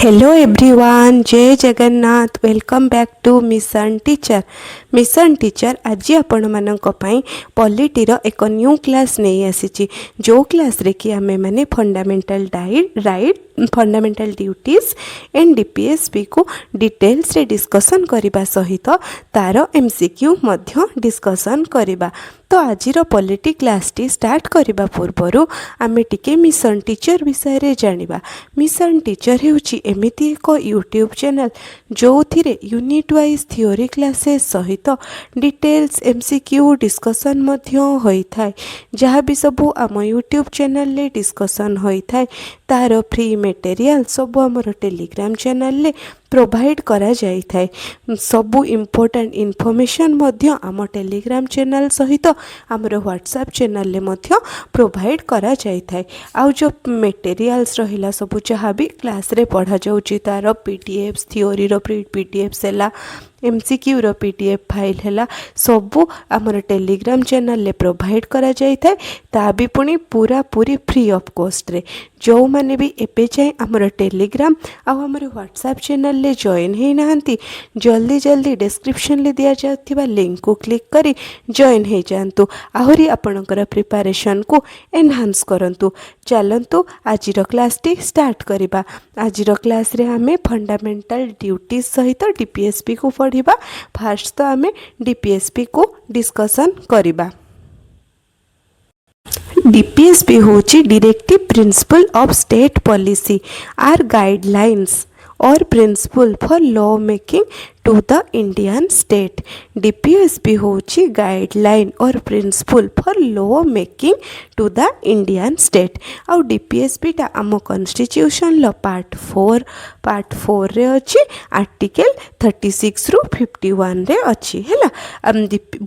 Hello everyone, जय Jagannath. Welcome back to Mission Teacher. Mission Teacher आज आपण मानक पई पॉलिटीर एक न्यू क्लास नहीं आसी, जो क्लास रे कि आमे माने fundamental fundamental duties and DPSP को डिटेल्स रे डिस्कसन करने सहित तार एमसीक्यू मध्य डिस्कसन करबा। तो आजिर पॉलिटी क्लास टी स्टार्ट करने पूर्वर आमे टिके मिशन टीचर विषय रे जानिबा। मिशन टीचर हेउची एमिति एक यूट्यूब चैनल जो थिरे यूनिट वाइज थ्योरी क्लासेस सहित डिटेल्स एमसीक्यू डिस्कसन मध्य होई थाए। जहाँ भी सबू आम यूट्यूब चैनल ले डिस्कसन होई थाए तार फ्री मटेरियल सब आमर टेलीग्राम चैनल ले प्रोवाइड करा जाई थाए। सबू इम्पोर्टेंट इनफॉरमेशन मध्य आम टेलीग्राम चैनल सहित आमर व्हाट्सएप चैनल ले मध्य प्रोवाइड करा जाई थाए। आउ जो मटेरियल्स रहिला सबू जहाँ भी क्लास रे पढ़ा जाउची तार पीडीएफ्स थ्योरी रो पीडीएफ्स हैला एमसीक्यू रो पीडीएफ फाइल हैला सबू आमर टेलीग्राम चैनल ले प्रोवाइड करा जाई थाए। ता भी पुणी पूरा पूरी फ्री ऑफ कॉस्ट रे। जो माने भी एपे जाए आमर टेलीग्राम आ आमर व्हाट्सएप चैनल ले जॉइन हे नाहंती जल्दी जल्दी डिस्क्रिप्शन ले दिया जाउथिबा लिंक को क्लिक करी जॉइन हे जानतु। आहुरी आपणकर प्रिपरेशन को एनहांस करंतु। चलंतु आजिर क्लास टी स्टार्ट करिबा। आजिर क्लास रे आमे फंडामेंटल ड्यूटीज सहित डीपीएसपी को पढ़िबा। फास्ट तो आमे डीपीएसपी को डिस्कशन करिबा। डीपीएसपी होची directive principle of state policy are guidelines और principle for law making to the Indian state. DPSP होची गाइडलाइन और principle for law making to the Indian state. आउ डीपीएसपी टा आम कॉन्स्टिट्यूशन लो पार्ट 4 रे अच्छी आर्टिकल 36 रु 51 रे अच्छी हैला।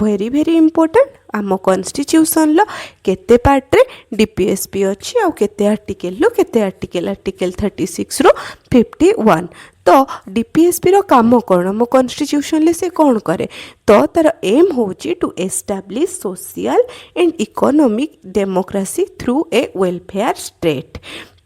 वेरी वेरी इंपोर्टेंट आम कॉन्स्टिट्यूशन लो केते पार्ट रे डीपीएसपी अच्छी आउ केते आर्टिकल लो केते आर्टिकल 36 रु 51। तो डीपीएसपी रो काम कौन मो कॉन्स्टिट्यूशन ले से कौन करे तो तार एम होची to establish social and economic democracy through a welfare state.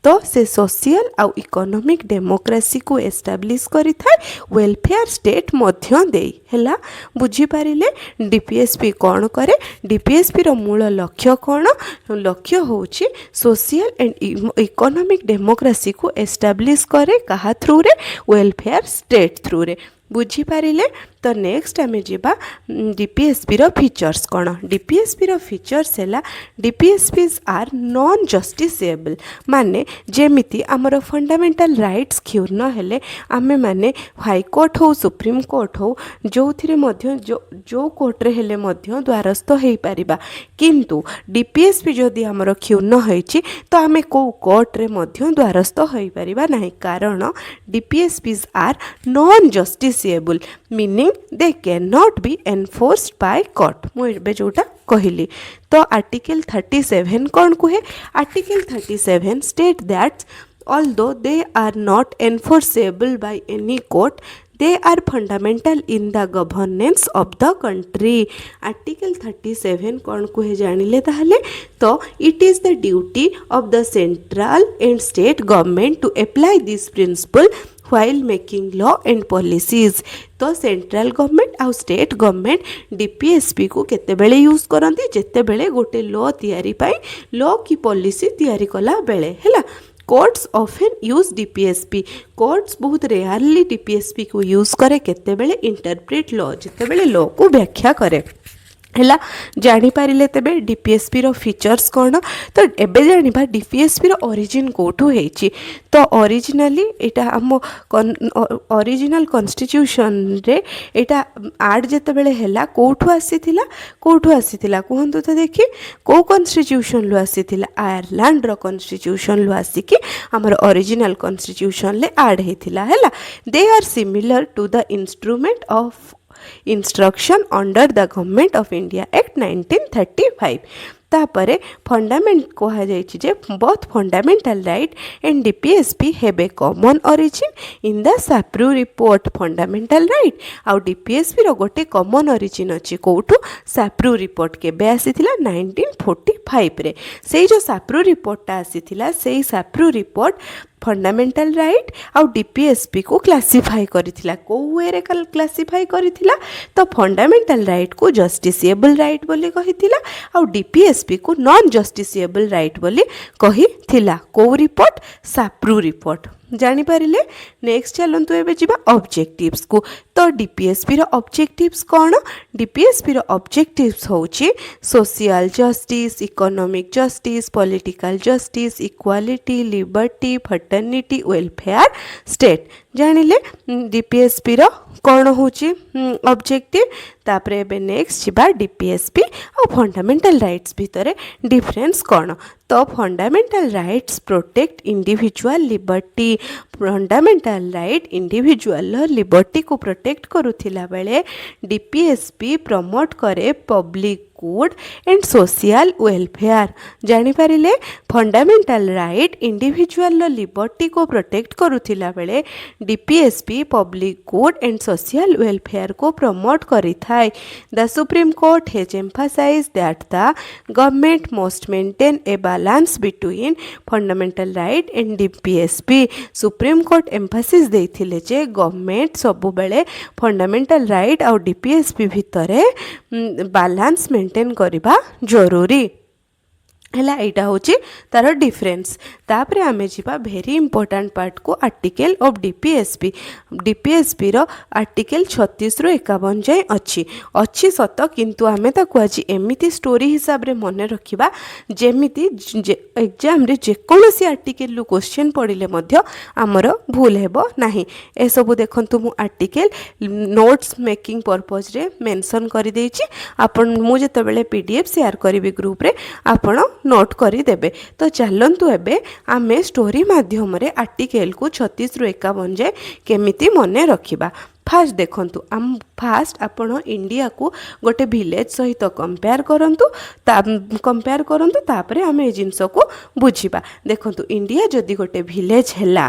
तो से सोशल आउ इकोनॉमिक डेमोक्रेसी को एस्टाब्लिश करी थाए वेलफेयर स्टेट मध्य देई हैला। बुझी पारिले डीपीएसपी कौन करे। डीपीएसपी रो मूल लक्ष्य कौन लक्ष्य होची सोशल एंड इकोनॉमिक डेमोक्रेसी को एस्टाब्लिश करे कहा थ्रू रे वेलफेयर स्टेट थ्रू रे। बुझी पारिले तो नेक्स्ट आमे जीबा डीपीएसपी रो फीचर्स कौन। डीपीएसपी रो फीचर्स हैला डीपीएसपीज आर नॉन जस्टिसेबल माने जेमिति आमर फंडामेंटल राइट्स क्षुण्ण हेले आमे माने हाई कोर्ट हो सुप्रीम कोर्ट हो जो थिरे मध्य जो कोर्ट रे हेले मध्य द्वारस्थ हेई परिबा। किंतु डीपीएसपी जदि आमर क्षुण्ण होईची तो आमे को कोर्ट रे मध्य द्वारस्थ होई परिबा नाही कारण DPSPs are non justiciable meaning they cannot be enforced by court। मुझे जोटा कहली तो आर्टिकल 37 कौन कहे। Article 37 state that although they are not enforceable by any court they are fundamental in the governance of the country। Article 37 कौन कहे जानिले ताहले तो it is the duty of the central and state government to apply this principle while making law and policies। तो central government आउ state government DPSP को केतेबेले use करंती जेतेबेले गोटे law तैयारी पाई law की पॉलिसी तैयारी कला बेले हैला। Courts often use DPSP. Courts बहुत रेयरली डीपीएसपी को यूज करे केतेबेले इंटरप्रेट लॉ जेतेबेले लॉ को व्याख्या करे हैला। जानी पारिले तेबे डीपीएसपी रो फीचर्स कौन तो एबे जानिबा डीपीएसपी रो ओरिजिन कोठू हेची। तो ओरिजिनली एटा हम ओरिजिनल कॉन्स्टिट्यूशन रे एटा आड जेतेबेले हैला कोठू आसीथिला कहंतु तो देखि को कॉन्स्टिट्यूशन लो आसीथिला आयरलैंड रो कॉन्स्टिट्यूशन लो आसीकी हमर ओरिजिनल कॉन्स्टिट्यूशन ले आड हेथिला हैला। They are similar to the instrument of instruction under the government of India act 1935। तापरे फंडामेंट कहा जायछि जे both fundamental right and DPSP have a common origin in the Sapru report. Fundamental right आउ DPSP रो गोटे कॉमन ओरिजिन अछि कोठू साप्रू report केबे आसीथिला 1945 रे। सेई जो साप्रू रिपोर्टटा आसीथिला सेई साप्रू रिपोर्ट फंडामेंटल राइट आउ डीपीएसपी को क्लासीफाई करिथिला को वे क्लासीफाई करिथिला तो फंडामेंटल राइट को जस्टिसिएबल राइट बोली कहिथिला आउ डीपीएसपी को नॉन जस्टिसिएबल राइट बोली कहिथिला को रिपोर्ट साप्रू रिपोर्ट जानिपारे नेक्स्ट चलतु एवं जी ऑब्जेक्टिव्स को तो डीपीएसपी रो ऑब्जेक्टिव्स कौन डीपीएसपी रो ऑब्जेक्टिव्स होची social justice economic justice political justice equality liberty fraternity welfare state जानिले डीपीएसपी रो कौन होची ऑब्जेक्टिव तापर एबे नेक्स्ट जीवा डीपीएसपी और फंडामेंटल राइट्स भितर डिफरेंस कौन तो fundamental rights protect individual liberty fundamental right individual liberty को प्रोटेक्ट करुथिला बेले डीपीएसपी प्रमोट करे public good and social welfare जानिपारे फंडामेंटल राइट इंडिविजुअल लिबर्टी को प्रोटेक्ट करुथिला बेले DPSP public good and social welfare को प्रमोट करिथाय the supreme court has emphasised that the government must maintain a balance between fundamental right and DPSP supreme court emphasis देथिले जे government सबु बेले fundamental right और DPSP भितरे balance maintain करबा जरूरी हैला एटा होची तार डिफरेंस तापरे आमे जीवा भेरी इंपोर्टेंट पार्ट को आर्टिकल ऑफ डीपीएसपी रो आर्टिकल 36 रो 51 जाए अच्छी सत किंतु आमे ताको आज एमिति स्टोरी हिसाब रे मने रखिबा जेमिति एग्जाम रे जेकोसी आर्टिकल लु क्वेश्चन पड़िले मध्य आमर भूल हेबो नाही ए सब देखंतु मु आर्टिकल नोट्स मेकिंग पर्पज रे मेंशन करि देछि आपन मु जते बेले पीडीएफ शेयर करिवि ग्रुप रे आपन नोट करिदेबे तो चलतु एबे आमे स्टोरी माध्यम रे आर्टिकल को 36 रु 51 जाए केमिति मने रखिबा फास्ट देखंतु आम फास्ट आपण इंडिया को गोटे विलेज सहित कंपेयर करंतु तापरे आमे ए जिंस को बुझिबा देखंतु इंडिया जदि गोटे विलेज हैला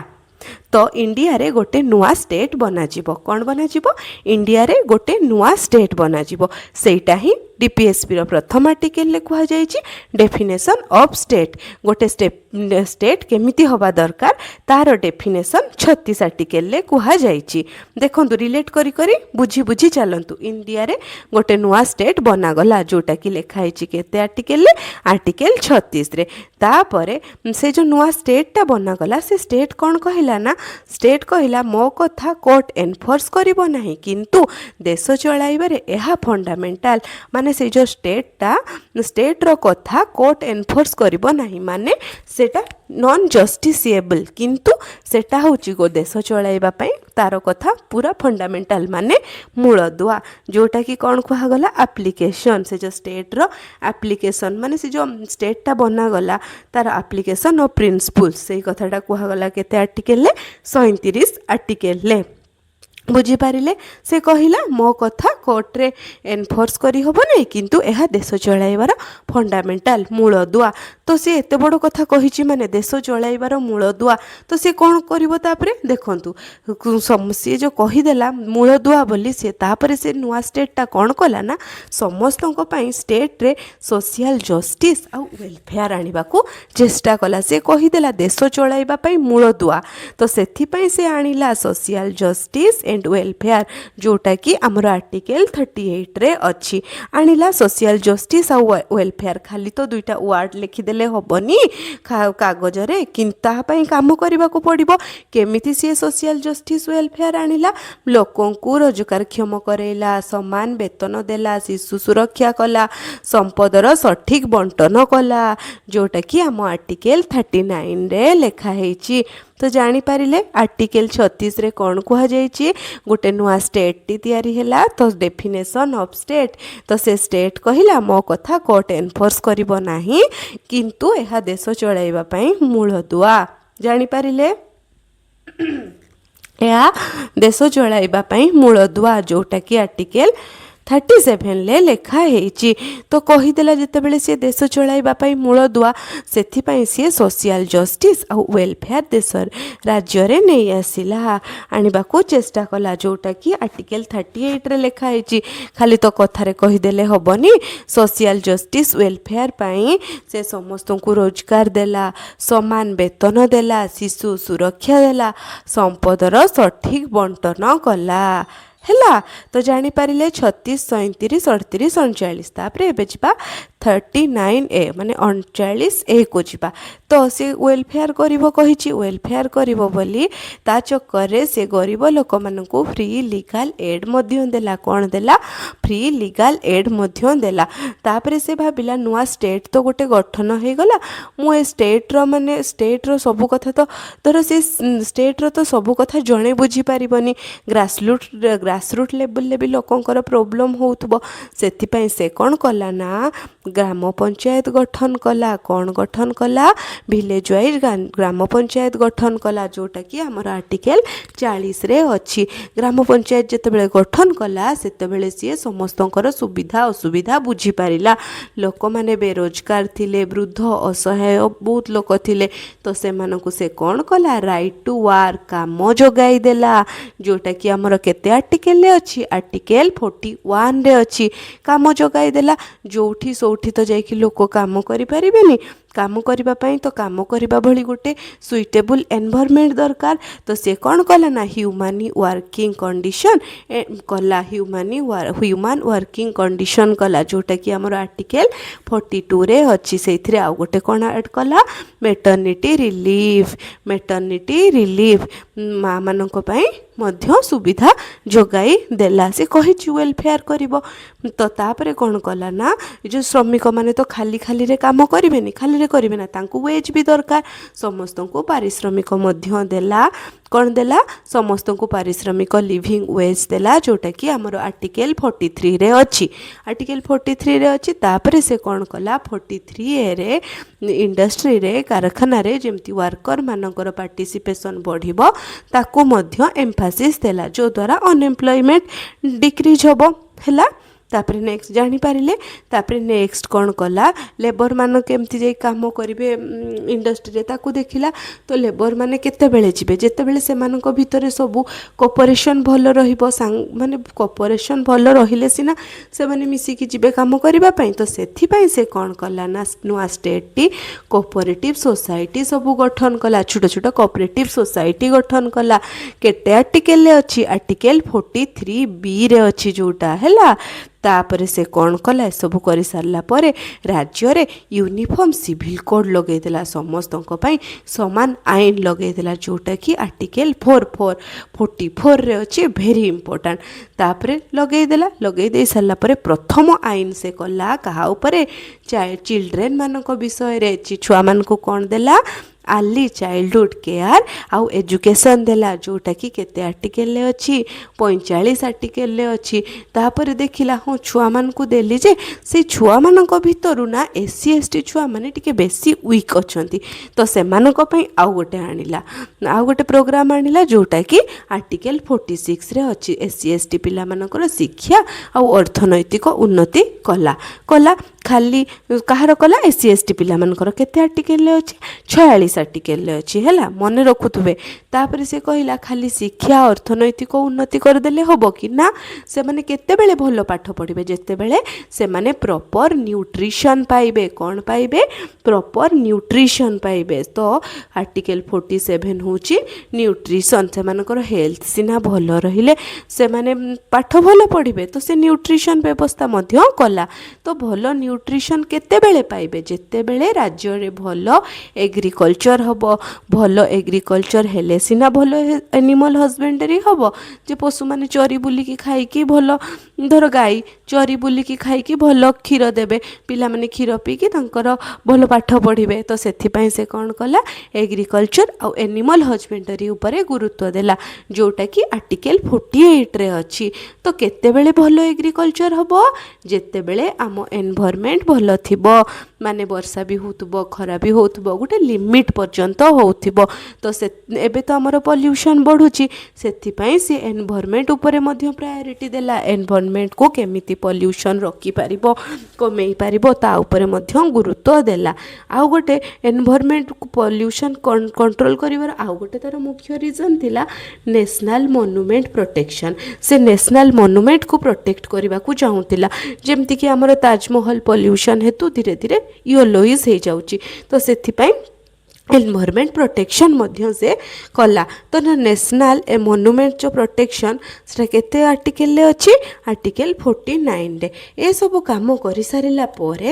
तो इंडिया रे गोटे नुआ स्टेट बनाजिबो कौन बनाजिबो इंडिया रे गोटे नुआ स्टेट बनाजिबो सेटा ही डीपीएसपी रो प्रथम आर्टिकल ले कहा जायछि डेफिनेशन ऑफ स्टेट गोटे स्टेट केमिति होबा दरकार तार डेफिनेशन 36 आर्टिकल ले कहा जायछि देखंतु रिलेट करी करी बुझी बुझी चलंतु इंडिया रे गोटे नुआ स्टेट बना गला जोटा कि लिखा है केते आर्टिकल ले आर्टिकल 36 रे तापरे से जो नुआ स्टेट टा बना गला से स्टेट कौन कहला ना स्टेट कहला मो कथा कोर्ट एनफोर्स करिवो नाही किंतु देश चलाइबारे एहा फंडामेंटल माने से जो स्टेट रो कथा कोर्ट एनफोर्स करिवो नाही माने सेटा नॉन जस्टिसिएबल किंतु सेटा होची गो देश चलाइबा पई तार कथा पूरा फंडामेंटल माने मूलदुआ जोटा कि कौन कहा गला एप्लीकेशन से जो स्टेट रो एप्लीकेशन माने से जो स्टेट टा बना गला तार एप्लीकेशन ऑफ प्रिंसिपल से कथाटा कहा गला केते आर्टिकल ले 37 आर्टिकल ले बुझीपारे से कहला मो कथा कोर्ट रे एनफोर्स करी होबो नै किंतु एहा देश चलाइबार फंडामेंटल मूलदुआ तो सी एते बड़ कथा कहिछि माने देश चलाइबार मूलदुआ तो सी कोन करिवो तापरे देखंतु सी जो कहिदेला मूलदुआ बोली से तापरे से नुआ स्टेट टा कोन कला ना समस्तनको पई स्टेट रे सोशल जस्टिस आ वेलफेयर आनिबा को चेष्टा कला से कहिदेला देश चलाइबा पई मूलदुआ तो सेथि पई से आनिला सोशल जस्टिस एंड वेलफेयर जोटा कि आमर आर्टिकल 38 रे अच्छी आनिला सोशल जस्टिस आ वेलफेयर खाली तो दुईटा वर्ड लिखिदेले हबनी कागज रे किंता पई काम करबा को पड़िबो केमिति से सोशल जस्टिस वेलफेयर आनिला लोकों को रोजगार क्षम करेला समान वेतन देला शिशु सुरक्षा कला संपदर सठिक बंटन कला जोटा कि आम आर्टिकल 39 रे लिखा हेछि तो जानिपारे आर्टिकल 36 रे कौन कह जाइए गोटे नुआ स्टेट टी तैयारी हैला तो डेफिनेशन ऑफ स्टेट तो से स्टेट कहला मो कथा कोर्ट एनफोर्स करिवो नाही किंतु एहा देश चलाइबा पई मूलदुआ जानिपारे या देश चलाइबा पई मूलदुआ जोटा कि आर्टिकल 37 ଲେଖା ହେଇଛି। ତ କହିଦେଲା ଯେତେବେଳେ ସେ ଦେଶ ଚଳାଇବା ପାଇଁ ମୂଳଦୁଆ, ସେଥିପାଇଁ ସିଏ ସୋସିଆଲ ଜଷ୍ଟିସ୍ ଆଉ ୱେଲଫେୟାର ରାଜ୍ୟରେ ନେଇ ଆସିଲା, ଆଣିବାକୁ ଚେଷ୍ଟା କଲା, ଯେଉଁଟାକି ଆର୍ଟିକେଲ 38ରେ ଲେଖା ହେଇଛି। ଖାଲି ତ କଥାରେ କହିଦେଲେ ହେବନି। ସୋସିଆଲ ଜଷ୍ଟିସ୍ ୱେଲଫେୟାର ପାଇଁ ସେ ସମସ୍ତଙ୍କୁ ରୋଜଗାର ଦେଲା, ସମାନ ବେତନ ଦେଲା, ଶିଶୁ ସୁରକ୍ଷା ଦେଲା, ସମ୍ପଦର ସଠିକ୍ ବଣ୍ଟନ କଲା। ହେଲା, ତ ଜାଣିପାରିଲେ 36, 37, 38, 39। ତାପରେ ଏବେ ଯିବା 39A ମାନେ 39Aକୁ ଯିବା। ତ ସେ ୱେଲଫେୟାର କରିବ କହିଛି, ୱେଲଫେୟାର କରିବ ବୋଲି ତା ଚକ୍କରରେ ସେ ଗରିବ ଲୋକମାନଙ୍କୁ ଫ୍ରି ଲିଗାଲ ଏଡ୍ ମଧ୍ୟ ଦେଲା। କ'ଣ ଦେଲା? ଫ୍ରି ଲିଗାଲ ଏଡ୍ ମଧ୍ୟ ଦେଲା। ତାପରେ ସେ ଭାବିଲା ନୂଆ ଷ୍ଟେଟ୍ ତ ଗୋଟେ ଗଠନ ହେଇଗଲା, ମୁଁ ଏ ଷ୍ଟେଟ୍ର ସବୁ କଥା ତ ଧର ସେ ଷ୍ଟେଟ୍ର ତ ସବୁ କଥା ଜଣେ ବୁଝିପାରିବନି, ଗ୍ରାସରୁଟ୍ ଲେବୁଲରେ ବି ଲୋକଙ୍କର ପ୍ରୋବ୍ଲେମ୍ ହେଉଥିବ। ସେଥିପାଇଁ ସେ କ'ଣ କଲା ନା ଗ୍ରାମ ପଞ୍ଚାୟତ ଗଠନ କଲା। କ'ଣ ଗଠନ କଲା? ଭିଲେଜ ୱାଇଜ୍ ଗ୍ରାମ ପଞ୍ଚାୟତ ଗଠନ କଲା, ଯେଉଁଟାକି ଆମର ଆର୍ଟିକେଲ 40ରେ ଅଛି। ଗ୍ରାମ ପଞ୍ଚାୟତ ଯେତେବେଳେ ଗଠନ କଲା ସେତେବେଳେ ସିଏ ସମସ୍ତଙ୍କର ସୁବିଧା ଅସୁବିଧା ବୁଝିପାରିଲା। ଲୋକମାନେ ବେରୋଜଗାର ଥିଲେ, ବୃଦ୍ଧ, ଅସହାୟ ବହୁତ ଲୋକ ଥିଲେ। ତ ସେମାନଙ୍କୁ ସେ କ'ଣ କଲା? ରାଇଟ୍ ଟୁ ୱାର୍କ, କାମ ଯୋଗାଇ ଦେଲା, ଯେଉଁଟାକି ଆମର କେତେ ଆର୍ଟିକେଲରେ ଅଛି? ଆର୍ଟିକେଲ 41ରେ ଅଛି। କାମ ଯୋଗାଇ ଦେଲା, ଯେଉଁଠି ସୌଠି ତ ଯାଇକି ଲୋକ କାମ କରିପାରିବେନି। କାମ କରିବା ପାଇଁ ତ କାମ କରିବା ଭଳି ଗୋଟେ ସୁଇଟେବୁଲ୍ ଏନଭାରମେଣ୍ଟ ଦରକାର। ତ ସେ କ'ଣ କଲା ନା ହ୍ୟୁମାନ୍ ୱାର୍କିଂ କଣ୍ଡିସନ୍ କଲା, ହ୍ୟୁମାନ୍ ୱାର୍କିଂ କଣ୍ଡିସନ୍ କଲା, ଯେଉଁଟାକି ଆମର ଆର୍ଟିକେଲ 42ରେ ଅଛି। ସେଇଥିରେ ଆଉ ଗୋଟେ କ'ଣ ଆଡ଼୍ କଲା? ମେଟର୍ନିଟି ରିଲିଫ୍ ମାଆମାନଙ୍କ ପାଇଁ ମଧ୍ୟ ସୁବିଧା ଯୋଗାଇ ଦେଲା। ସେ କହିଛି ୱେଲଫେୟାର କରିବ। ତ ତାପରେ କ'ଣ କଲା ନା ଏ ଯେଉଁ ଶ୍ରମିକମାନେ ତ ଖାଲିରେ କାମ କରିବେନି, ଖାଲିରେ କରିବେ ନା, ତାଙ୍କୁ ୱେଜ୍ ବି ଦରକାର। ସମସ୍ତଙ୍କୁ ପାରିଶ୍ରମିକ ମଧ୍ୟ ଦେଲା। କ'ଣ ଦେଲା? ସମସ୍ତଙ୍କୁ ପାରିଶ୍ରମିକ ଲିଭିଂ ୱେଜ୍ ଦେଲା, ଯେଉଁଟାକି ଆମର ଆର୍ଟିକେଲ 43ରେ ଅଛି। ଆର୍ଟିକେଲ 43ରେ ଅଛି। ତାପରେ ସେ କ'ଣ କଲା? 43Aରେ ଇଣ୍ଡଷ୍ଟ୍ରିରେ, କାରଖାନାରେ ଯେମିତି ୱାର୍କରମାନଙ୍କର ପାର୍ଟିସିପେସନ୍ ବଢ଼ିବ ତାକୁ ମଧ୍ୟ ଏମ୍ଫାସିସ୍ ଦେଲା, ଯେଉଁଦ୍ୱାରା ଅନଏମ୍ପ୍ଲୟମେଣ୍ଟ ଡିକ୍ରିଜ୍ ହେବ। ହେଲା, ତାପରେ ନେକ୍ସଟ ଜାଣିପାରିଲେ। ତାପରେ ନେକ୍ସଟ କ'ଣ କଲା? ଲେବରମାନେ କେମିତି ଯାଇ କାମ କରିବେ ଇଣ୍ଡଷ୍ଟ୍ରିରେ ତାକୁ ଦେଖିଲା। ତ ଲେବରମାନେ କେତେବେଳେ ଯିବେ? ଯେତେବେଳେ ସେମାନଙ୍କ ଭିତରେ ସବୁ କୋପରେସନ୍ ଭଲ ରହିବ। ମାନେ କୋପରେସନ୍ ଭଲ ରହିଲେ ସିନା ସେମାନେ ମିଶିକି ଯିବେ କାମ କରିବା ପାଇଁ। ତ ସେଥିପାଇଁ ସେ କ'ଣ କଲା ନା ନୂଆ ଷ୍ଟେଟ୍ଟି କୋପରେଟିଭ ସୋସାଇଟି ସବୁ ଗଠନ କଲା, ଛୋଟ ଛୋଟ କୋପରେଟିଭ ସୋସାଇଟି ଗଠନ କଲା। କେତେ ଆର୍ଟିକେଲରେ ଅଛି? ଆର୍ଟିକେଲ 43Bରେ ଅଛି ଯେଉଁଟା। ହେଲା, ତାପରେ ସେ କ'ଣ କଲା? ଏସବୁ କରିସାରିଲା ପରେ ରାଜ୍ୟରେ ୟୁନିଫର୍ମ ସିଭିଲ କୋଡ଼୍ ଲଗାଇଦେଲା, ସମସ୍ତଙ୍କ ପାଇଁ ସମାନ ଆଇନ ଲଗାଇଦେଲା, ଯେଉଁଟାକି ଆର୍ଟିକେଲ 44ରେ ଅଛି, ଭେରି ଇମ୍ପୋର୍ଟାଣ୍ଟ। ତାପରେ ଲଗାଇ ଦେଇ ସାରିଲା ପରେ ପ୍ରଥମ ଆଇନ ସେ କଲା କାହା ଉପରେ? ଚିଲଡ୍ରେନ୍ ମାନଙ୍କ ବିଷୟରେ। ଛୁଆମାନଙ୍କୁ କ'ଣ ଦେଲା? ଆର୍ଲି ଚାଇଲ୍ଡହୁଡ୍ କେୟାର ଆଉ ଏଜୁକେସନ୍ ଦେଲା, ଯେଉଁଟାକି କେତେ ଆର୍ଟିକେଲରେ ଅଛି? 45 ଆର୍ଟିକେଲରେ ଅଛି। ତାପରେ ଦେଖିଲା ହଁ ଛୁଆମାନଙ୍କୁ ଦେଲି ଯେ ସେଇ ଛୁଆମାନଙ୍କ ଭିତରୁ ନା SC/ST ଛୁଆମାନେ ଟିକେ ବେଶୀ ୱିକ୍ ଅଛନ୍ତି। ତ ସେମାନଙ୍କ ପାଇଁ ଆଉ ଗୋଟେ ପ୍ରୋଗ୍ରାମ୍ ଆଣିଲା, ଯେଉଁଟାକି ଆର୍ଟିକେଲ 46ରେ ଅଛି। SC/ST ପିଲାମାନଙ୍କର ଶିକ୍ଷା ଆଉ ଅର୍ଥନୈତିକ ଉନ୍ନତି କଲା। ଖାଲି କାହାର କଲା? SC/ST ପିଲାମାନଙ୍କର। କେତେ ଆର୍ଟିକେଲରେ ଅଛି? 46 ଆର୍ଟିକେଲରେ ଅଛି। ହେଲା, ମନେ ରଖୁଥିବେ। ତାପରେ ସେ କହିଲା ଖାଲି ଶିକ୍ଷା ଅର୍ଥନୈତିକ ଉନ୍ନତି କରିଦେଲେ ହେବ କି? ନା, ସେମାନେ କେତେବେଳେ ଭଲ ପାଠ ପଢ଼ିବେ? ଯେତେବେଳେ ସେମାନେ ପ୍ରପର ନ୍ୟୁଟ୍ରିସନ୍ ପାଇବେ। କ'ଣ ପାଇବେ? ପ୍ରପର ନ୍ୟୁଟ୍ରିସନ୍ ପାଇବେ। ତ ଆର୍ଟିକେଲ 47 ହେଉଛି ନ୍ୟୁଟ୍ରିସନ୍। ସେମାନଙ୍କର ହେଲ୍ଥ ସିନା ଭଲ ରହିଲେ ସେମାନେ ପାଠ ଭଲ ପଢ଼ିବେ, ତ ସେ ନ୍ୟୁଟ୍ରିସନ୍ ବ୍ୟବସ୍ଥା ମଧ୍ୟ କଲା। ତ ଭଲ ନ୍ୟୁଟ୍ରିସନ୍ କେତେବେଳେ ପାଇବେ? ଯେତେବେଳେ ରାଜ୍ୟରେ ଭଲ ଏଗ୍ରିକଲଚର ହେବ। ଭଲ ଏଗ୍ରିକଲଚର ହେଲେ ସିନା ଭଲ ଆନିମଲ୍ ହଜବେଣ୍ଡରୀ ହେବ, ଯେ ପଶୁମାନେ ଚରି ବୁଲିକି ଖାଇକି ଭଲ, ଧର ଗାଈ ଚରି ବୁଲିକି ଖାଇକି ଭଲ କ୍ଷୀର ଦେବେ, ପିଲାମାନେ କ୍ଷୀର ପିଇକି ତାଙ୍କର ଭଲ ପାଠ ପଢ଼ିବେ। ତ ସେଥିପାଇଁ ସେ କ'ଣ କଲା? ଏଗ୍ରିକଲଚର ଆଉ ଆନିମଲ୍ ହଜବେଣ୍ଡରୀ ଉପରେ ଗୁରୁତ୍ୱ ଦେଲା, ଯେଉଁଟାକି ଆର୍ଟିକେଲ 48ରେ ଅଛି। ତ କେତେବେଳେ ଭଲ ଏଗ୍ରିକଲଚର ହେବ? ଯେତେବେଳେ ଆମ ଏନଭାରମେଣ୍ଟ एनवायरनमेंट भल थिबो माने वर्षा भी होउथबो खरा भी होउथबो गोटे लिमिट पर्यंत होउथबो तो से एबे तो हमर पॉल्यूशन बढ़ुची सेथि पई से एनवायरनमेंट ऊपर मध्य प्रायोरिटी देला एनवायरनमेंट को केमिति पॉल्यूशन रखी पारिबो कमेई पारिबो ता ऊपर मध्य गुरुत्व देला आउ गोटे एनवायरनमेंट को पॉल्यूशन कंट्रोल करिवार आउ गोटे तार मुख्य रीजन थिला नेशनल मोनुमेंट प्रोटेक्शन से नेशनल मोनुमेंट को प्रोटेक्ट करने को चाहूला जमती कि आमर ताजमहल पॉल्यूशन हेतु धीरे धीरे येलोइज हो जाऊँगी तो से एनवायरनमेंट प्रोटेक्शन मध्य से कला तो नेशनल ए मोनुमेंट जो प्रोटेक्शन से केते आर्टिकल अच्छी आर्टिकल 49 रे ए सब काम कर सारा पर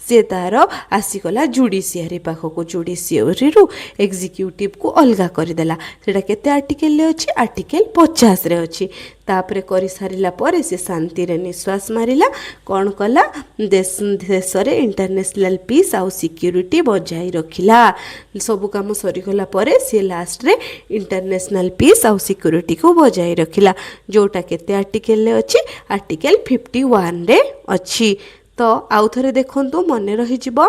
सी तार आसीगला जुडिशियरी पाखक जुडिशियरी रु एग्जीक्यूटिव को अलगा करदेला सेटा केते आर्टिकल अच्छी आर्टिकल 50 रे अच्छी तापरे कर सारा पर से शांति रे निश्वास मारिला कौन कला देश रे इंटरनेशनल पीस आउ सिक्योरिटी बजाई रखिला सब काम सरीगला पर सी लास्ट रे इंटरनेशनल पीस आउ सिक्योरिटी को बजाई रखिला जोटा केते आर्टिकल अच्छी आर्टिकल 51 रे अच्छी तो आउ थरे देखंतु मने रही जिवो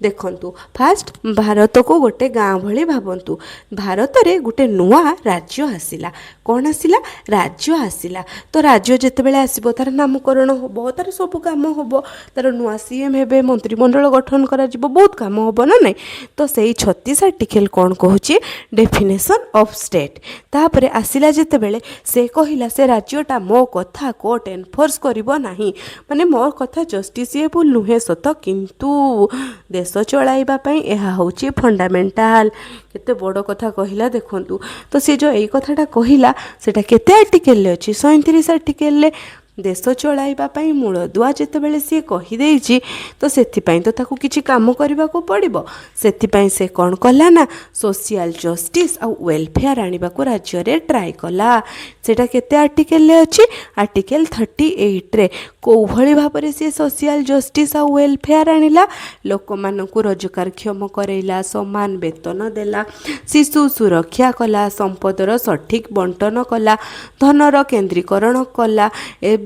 देखंतु फास्ट भारत को गोटे गाँ भली भावंतु भारत रे गोटे नुआ राज्य आसिला कौन आसिला राज्य आसिला तो राज्य जेतेबेले आसीबो तार नामकरण होबो तार सब काम होबो तार नुआ सीएम हेबे मंत्रिमंडल गठन करा जिवो बहुत काम होबो ना नहीं तो सेही 36 आर्टिकल कौन कहूची डेफिनेशन ऑफ स्टेट तापरे आसिला जेतेबेले से कहिला से राज्यटा मो कथा कोर्ट एनफोर्स करिवो नाही माने मोर कथा जस्टिसएबल नुहे सत किंतु देश चलाइबा पई एहा होची फंडामेंटाल केते बड़ कथा कहिला देखंतु तो से जो एई कथाटा कहिला सेटा केते आर्टिकल ले अछि 37 आर्टिकल ले देश चलाइबा पई मूलदुआ जेतेबेले सी कहि देइछि तो सेथिपाई तो ताकू किछि काम करबा को पड़िबो सेथिपाई से कोन कला ना सोशल जस्टिस आ वेलफेयर आनिबा को राज्य रे ट्राई कला सेटा केते आर्टिकल ले अछि आर्टिकल 38 रे को भली भाबरे से सोशल जस्टिस आ वेलफेयर आनिला लोक मानकू रोजगार क्षम करैला समान वेतन देला शिशु सुरक्षा कला संपदर सठिक बंटन कला धनर केंद्रीकरण कला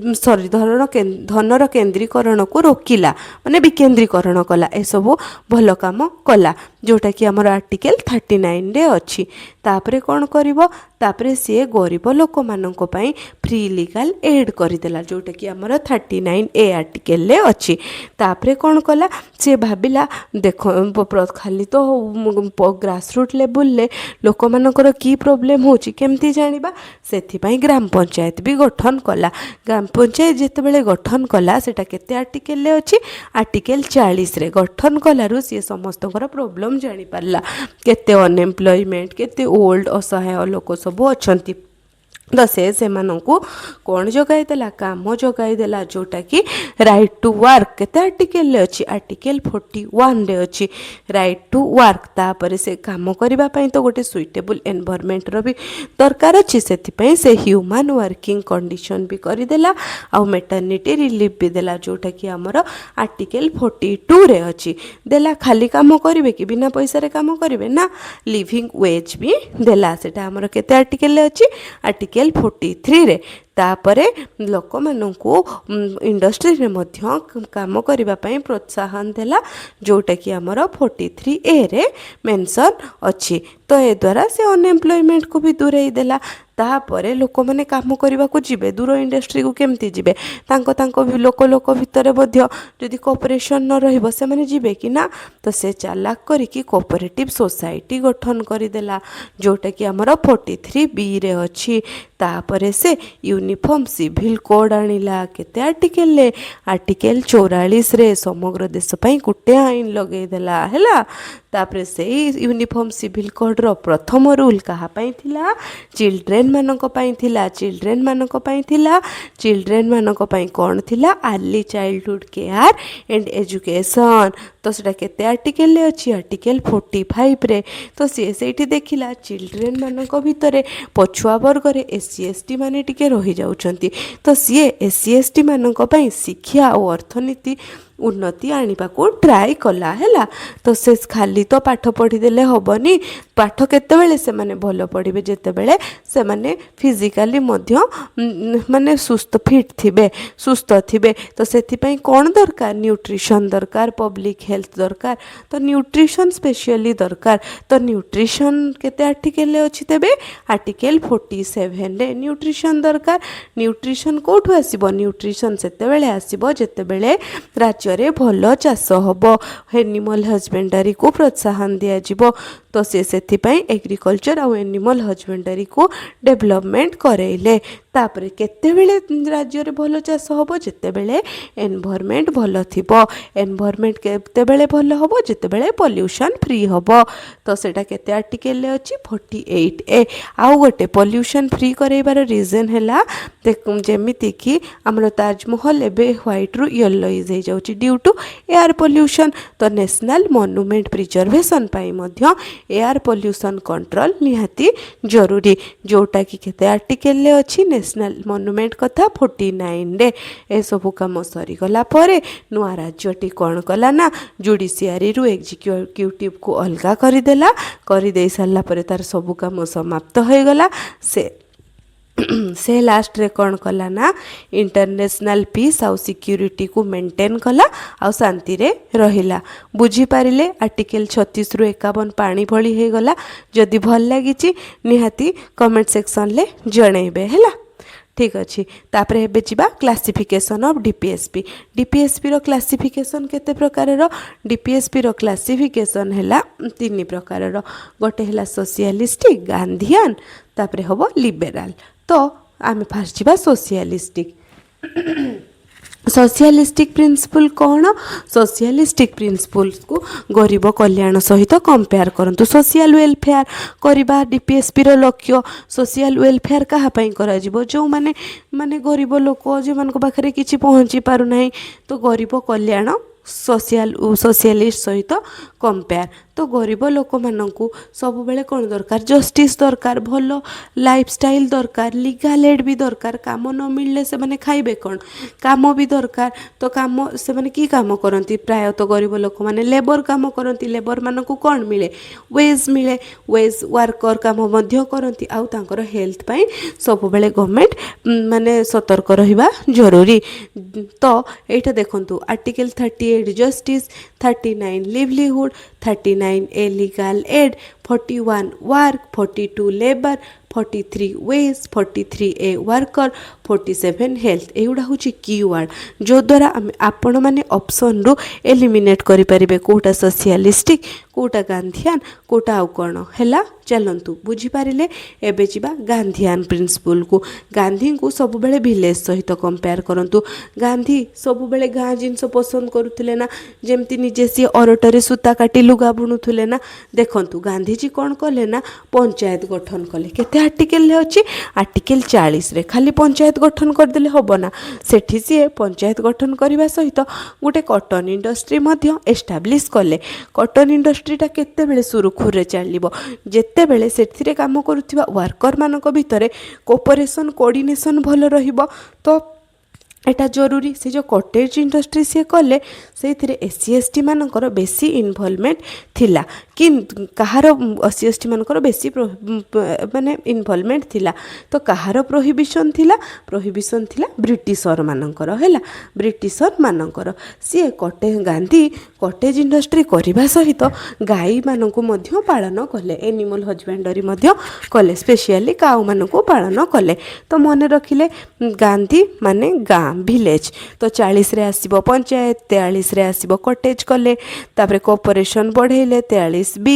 सॉरी धनर केंद्रीकरण को रोकिला माने विकेंद्रीकरण कला ए सब भल काम कला जोटा कि आमर आर्टिकल 39 रे अच्छी तापरे कौन करिवो तापरे सी गरीब लोक मानक पई फ्री लीगल एड करदेला जोटा कि आमर 39 ए आर्टिकल ले अच्छी तापरे कौन कला सी भाबिला देख खाली तो ग्रासरूट लेवल ले लोक मानकर की प्रॉब्लम होची केमती जानिबा सेथिपाई ग्राम पंचायत भी गठन कला ग्राम पंचायत जेतेबेले गठन कला सेटा केते आर्टिकल ले अच्छी आर्टिकल 40 रे गठन कलारु सी समस्तकर प्रॉब्लम जानी पारला केते अनएम्प्लॉयमेंट केते ओल्ड असहाय लोक सब अछंती तो से मानू कौन जगाई देला काम जगाई देला जोटा कि राइट टू वर्क केते आर्टिकल अच्छी आर्टिकल 41 रे अच्छी राइट टू वर्क तापर से काम करबा पई तो गोटे सुइटेबल एनवायरनमेंट रो भी दरकार अच्छी से ह्यूमन वर्किंग कंडीशन भी करी देला आ मैटरनिटी रिलीफ भी देला जोटा कि हमर आर्टिकल 42 रे अच्छी देला खाली काम करिवे कि बिना पैसा रे काम करिवे ना लिविंग वेज भी देला सेटा हमर केते आर्टिकल अच्छी आर्टिकल 43 रे तापरे लोक मानू इंडस्ट्री रे मध्य काम करबा पई प्रोत्साहन देला जोटा कि हमर 43 ए रे मेंशन अच्छी तो ए द्वारा से अनएम्प्लॉयमेंट को भी दूरेई देला तापरे लोक मैंने काम करने को जीवे दूर इंडस्ट्री को केमती जीवे लोक भितर जदि कोऑपरेशन न रहिबो से माने जीवे कि ना तो से चालाक करिकी कोऑपरेटिव सोसाइटी गठन करदेला जोटा कि हमर 43 बी रे अच्छी तापरे से यूनिफॉर्म सिविल कोड आनिला केते आर्टिकल ले आर्टिकल 44 रे समग्र देश पई गुटे आईन लगेई देला हैला तापरे से यूनिफॉर्म सिविल कोड रो प्रथम रूल कहा पई थिला चिल्ड्रेन मानक पई थिला चिल्ड्रेन मानक पई कोन थिला early childhood care and education तो सेटा केते आर्टिकल ले अछि आर्टिकल 45 रे तो सेठी देखिला चिल्ड्रेन मानक भितरे पछुआ वर्ग रे एससी एसटी माने टिके रही जाउछंती तो सी एससी एसटी मानक पई शिक्षा और अर्थनीति ଉନ୍ନତି ଆଣିବାକୁ ଟ୍ରାଏ କଲା ହେଲା। ତ ସେ ଖାଲି ତ ପାଠ ପଢ଼ିଦେଲେ ହେବନି। ପାଠ କେତେବେଳେ ସେମାନେ ଭଲ ପଢ଼ିବେ ଯେତେବେଳେ ସେମାନେ ଫିଜିକାଲି ମଧ୍ୟ ମାନେ ଫିଟ୍ ଥିବେ, ସୁସ୍ଥ ଥିବେ। ତ ସେଥିପାଇଁ କ'ଣ ଦରକାର? ନ୍ୟୁଟ୍ରିସନ୍ ଦରକାର, ପବ୍ଲିକ୍ ହେଲ୍ଥ ଦରକାର। ତ ନ୍ୟୁଟ୍ରିସନ୍ ସ୍ପେଶିଆଲି ଦରକାର। ତ ନ୍ୟୁଟ୍ରିସନ୍ କେତେ ଆର୍ଟିକେଲରେ ଅଛି ତେବେ? ଆର୍ଟିକେଲ 47ରେ ନ୍ୟୁଟ୍ରିସନ୍ ଦରକାର। ନ୍ୟୁଟ୍ରିସନ୍ କେଉଁଠୁ ଆସିବ? ନ୍ୟୁଟ୍ରିସନ୍ ସେତେବେଳେ ଆସିବ ଯେତେବେଳେ ରାଜ୍ୟରେ ଭଲ ଚାଷ ହେବ, ଏନିମଲ୍ ହଜବେଣ୍ଡାରୀକୁ ପ୍ରୋତ୍ସାହନ ଦିଆଯିବ। ତ ସେଥିପାଇଁ ଏଗ୍ରିକଲଚର୍ ଆଉ ଏନିମଲ୍ ହଜବେଣ୍ଡାରୀକୁ ଡେଭଲପମେଣ୍ଟ କରେଇଲେ। ତାପରେ କେତେବେଳେ ରାଜ୍ୟରେ ଭଲ ଚାଷ ହେବ? ଯେତେବେଳେ ଏନଭାରମେଣ୍ଟ ଭଲ ଥିବ। ଏନଭାରମେଣ୍ଟ କେତେବେଳେ ଭଲ ହେବ? ଯେତେବେଳେ ପଲ୍ୟୁସନ୍ ଫ୍ରି ହେବ। ତ ସେଇଟା କେତେ ଆର୍ଟିକେଲରେ ଅଛି? 48A। ଆଉ ଗୋଟେ ପଲ୍ୟୁସନ୍ ଫ୍ରି କରେଇବାର ରିଜନ୍ ହେଲା ଯେମିତିକି ଆମର ତାଜମହଲ ଏବେ ହ୍ୱାଇଟ୍ରୁ ୟେଲୋଇଜ୍ ହେଇଯାଉଛି ଡ୍ୟୁ ଟୁ ଏୟାର ପଲ୍ୟୁସନ୍। ତ ନ୍ୟାସନାଲ୍ ମନୁମେଣ୍ଟ ପ୍ରିଜର୍ଭେସନ୍ ପାଇଁ ମଧ୍ୟ ଏୟାର ପଲ୍ୟୁସନ୍ କଣ୍ଟ୍ରୋଲ ନିହାତି ଜରୁରୀ, ଯେଉଁଟାକି କେତେ ଆର୍ଟିକେଲରେ ଅଛି? ନ୍ୟାସନାଲ୍ ମନୁମେଣ୍ଟ କଥା 49ରେ। ଏସବୁ କାମ ସରିଗଲା ପରେ ନୂଆ ରାଜ୍ୟଟି କ'ଣ କଲା ନା ଜୁଡ଼ିସିଆରୀରୁ ଏକ୍ଜିକ୍ୟୁଟିଭକୁ ଅଲଗା କରିଦେଲା। କରିଦେଇ ସାରିଲା ପରେ ତାର ସବୁ କାମ ସମାପ୍ତ ହୋଇଗଲା। ସେ ଲାଷ୍ଟରେ କ'ଣ କଲା ନା ଇଣ୍ଟରନ୍ୟାସନାଲ ପିସ୍ ଆଉ ସିକ୍ୟୁରିଟିକୁ ମେଣ୍ଟେନ୍ କଲା ଆଉ ଶାନ୍ତିରେ ରହିଲା। ବୁଝିପାରିଲେ? ଆର୍ଟିକେଲ 36ରୁ 51 ପାଣି ଭଳି ହେଇଗଲା। ଯଦି ଭଲ ଲାଗିଛି ନିହାତି କମେଣ୍ଟ ସେକ୍ସନରେ ଜଣାଇବେ ହେଲା। ଠିକ୍ ଅଛି। ତାପରେ ଏବେ ଯିବା କ୍ଲାସିଫିକେସନ୍ ଅଫ୍ ଡିପିଏସ୍ପି। ଡିପିଏସ୍ପିର କ୍ଲାସିଫିକେସନ୍ କେତେ ପ୍ରକାରର? ଡିପିଏସ୍ପିର କ୍ଲାସିଫିକେସନ୍ ହେଲା 3 ପ୍ରକାରର। ଗୋଟେ ହେଲା ସୋସିଆଲିଷ୍ଟିକ୍, ଗାନ୍ଧିଆନ୍, ତାପରେ ହେବ ଲିବେରାଲ୍। ତ ଆମେ ଫାଷ୍ଟ ଯିବା ସୋସିଆଲିଷ୍ଟିକ୍। ସୋସିଆଲିଷ୍ଟିକ୍ ପ୍ରିନ୍ସିପଲ୍ କ'ଣ? ସୋସିଆଲିଷ୍ଟିକ୍ ପ୍ରିନ୍ସିପଲ୍ସକୁ ଗରିବ କଲ୍ୟାଣ ସହିତ କମ୍ପେୟାର କରନ୍ତୁ। ସୋସିଆଲ୍ ୱେଲଫେୟାର କରିବା ଡିପିଏସ୍ପିର ଲକ୍ଷ୍ୟ। ସୋସିଆଲ୍ ୱେଲଫେୟାର କାହା ପାଇଁ କରାଯିବ? ଯେଉଁମାନେ ଗରିବ ଲୋକ, ଯେଉଁମାନଙ୍କ ପାଖରେ କିଛି ପହଞ୍ଚି ପାରୁନାହିଁ। ତ ଗରିବ କଲ୍ୟାଣ ସୋସିଆଲିଷ୍ଟ ସହିତ କମ୍ପେୟାର। ତ ଗରିବ ଲୋକମାନଙ୍କୁ ସବୁବେଳେ କ'ଣ ଦରକାର? ଜଷ୍ଟିସ୍ ଦରକାର, ଭଲ ଲାଇଫଷ୍ଟାଇଲ୍ ଦରକାର, ଲିଗାଲ୍ ଏଡ୍ ବି ଦରକାର। କାମ ନ ମିଳିଲେ ସେମାନେ ଖାଇବେ କ'ଣ? କାମ ବି ଦରକାର। ତ ସେମାନେ କି କାମ କରନ୍ତି? ପ୍ରାୟତଃ ଗରିବ ଲୋକମାନେ ଲେବର କାମ କରନ୍ତି। ଲେବରମାନଙ୍କୁ କ'ଣ ମିଳେ? ୱେଜ୍ ମିଳେ। ୱେଜ୍ ୱାର୍କର କାମ ମଧ୍ୟ କରନ୍ତି। ଆଉ ତାଙ୍କର ହେଲ୍ଥ ପାଇଁ ସବୁବେଳେ ଗଭର୍ଣ୍ଣମେଣ୍ଟ ସତର୍କ ରହିବା ଜରୁରୀ। ତ ଏଇଟା ଦେଖନ୍ତୁ article 38 justice, 39 livelihood, 39A legal aid, 41 work, 42 labour, 43 wage, 43A worker, 47 health. ଏଗୁଡ଼ା ହେଉଛି କିୱାର୍ଡ଼ ଯେଉଁଦ୍ୱାରା ଆପଣମାନେ ଅପସନ୍ରୁ ଏଲିମିନେଟ୍ କରିପାରିବେ କେଉଁଟା ସୋସିଆଲିଷ୍ଟିକ୍, କେଉଁଟା ଗାନ୍ଧିଆନ୍, କେଉଁଟା ଆଉ କ'ଣ ହେଲା। ଚାଲନ୍ତୁ ବୁଝିପାରିଲେ। ଏବେ ଯିବା ଗାନ୍ଧିଆନ୍ ପ୍ରିନ୍ସିପଲ୍କୁ। ଗାନ୍ଧୀଙ୍କୁ ସବୁବେଳେ ଭିଲେଜ୍ ସହିତ କମ୍ପେୟାର କରନ୍ତୁ। ଗାନ୍ଧୀ ସବୁବେଳେ ଗାଁ ଜିନିଷ ପସନ୍ଦ କରୁଥିଲେ ନା? ଯେମିତି ନିଜେ ସିଏ ଅରଟରେ ସୂତା କାଟି ଲୁଗା ବୁଣୁଥିଲେ ନା? ଦେଖନ୍ତୁ ଗାନ୍ଧୀଜୀ କ'ଣ କଲେ ନା ପଞ୍ଚାୟତ ଗଠନ କଲେ। କେତେ ଆର୍ଟିକେଲରେ ଅଛି? ଆର୍ଟିକେଲ 40ରେ। ଖାଲି ପଞ୍ଚାୟତ ଗଠନ କରିଦେଲେ ହେବ ନା? ସେଠି ସିଏ ପଞ୍ଚାୟତ ଗଠନ କରିବା ସହିତ ଗୋଟେ କଟନ୍ ଇଣ୍ଡଷ୍ଟ୍ରି ମଧ୍ୟ ଏଷ୍ଟାବ୍ଲିଶ୍ କଲେ। କଟନ୍ ଇଣ୍ଡଷ୍ଟ୍ରିଟା କେତେବେଳେ ସୁରୁଖୁରୁରେ ଚାଲିବ? ଯେତେବେଳେ ସେଥିରେ କାମ କରୁଥିବା ୱାର୍କରମାନଙ୍କ ଭିତରେ କୋପରେସନ୍ କୋଅର୍ଡ଼ିନେସନ୍ ଭଲ ରହିବ। ତ ଏଟା ଜରୁରୀ। ସେ ଯେଉଁ କଟେଜ୍ ଇଣ୍ଡଷ୍ଟ୍ରି ସିଏ କଲେ ସେଇଥିରେ SC/ST ମାନଙ୍କର ବେଶୀ ଇନଭଲଭମେଣ୍ଟ ଥିଲା। କାହାର SC/ST ମାନଙ୍କର ବେଶୀ ଇନଭଲଭମେଣ୍ଟ ଥିଲା। ତ କାହାର ପ୍ରୋହିବିସନ୍ ଥିଲା? ପ୍ରୋହିବିସନ୍ ଥିଲା ବ୍ରିଟିଶରମାନଙ୍କର ହେଲା। ବ୍ରିଟିଶରମାନଙ୍କର ସିଏ ଗାନ୍ଧୀ କଟେଜ୍ ଇଣ୍ଡଷ୍ଟ୍ରି କରିବା ସହିତ ଗାଈମାନଙ୍କୁ ମଧ୍ୟ ପାଳନ କଲେ। ଏନିମଲ୍ ହଜବେଣ୍ଡରୀ ମଧ୍ୟ କଲେ। ସ୍ପେଶିଆଲି କାଉମାନଙ୍କୁ ପାଳନ କଲେ। ତ ମନେ ରଖିଲେ ଗାନ୍ଧୀ ମାନେ ଗାଁ ଭିଲେଜ୍। ତ 40ରେ ଆସିବ ପଞ୍ଚାୟତ, 43ରେ ଆସିବ କଟେଜ୍ କଲେ। ତାପରେ କୋପରେସନ୍ ବଢ଼େଇଲେ 43B।